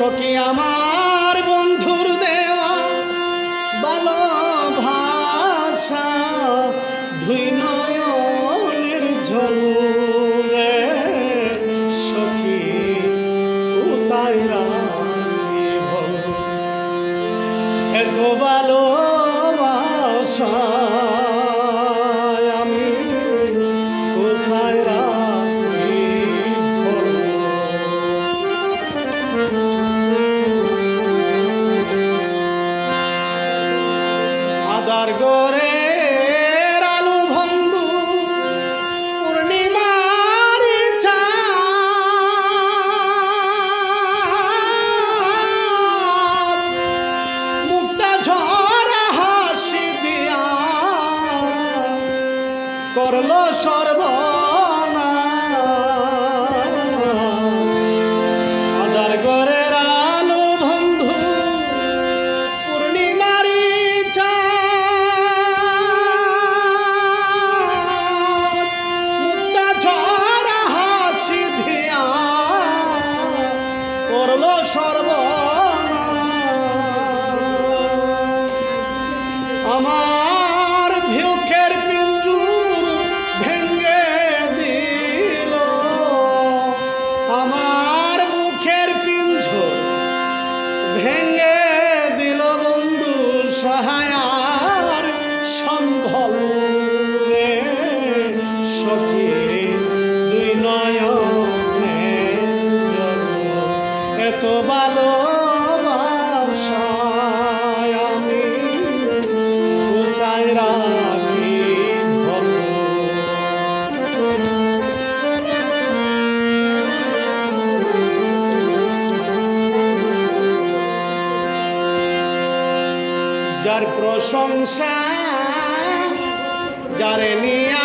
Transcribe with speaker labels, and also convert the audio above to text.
Speaker 1: সখী আমার বন্ধুর দেওয়া ভালোবাসা দুই নয়নের ঝরে সখী কোথায় রাখিব এত ভালোবাসা আমি কোথায় রাখিব আদার গোরের আলু বন্ধু পূর্ণিমার চাঁদ মুক্তা ঝরা হাসি দিয়া করলো সর্বনাশ আদার গোরের আলু বন্ধু পূর্ণিমারি চাঁদ মুক্তা ঝরা হাসি দিয়া করলো সর্বনাশ আমার ভিউখের পিঞ্জুর ভেঙে দিল আমার বুকের পিঞ্জুর ভেঙে দিল বন্ধু সহায়ার সম্ভব রে সখী দুই নয়নে এত ভালোবাসা আমি কোথায় রাখি যার প্রশংসা যারে নিয়া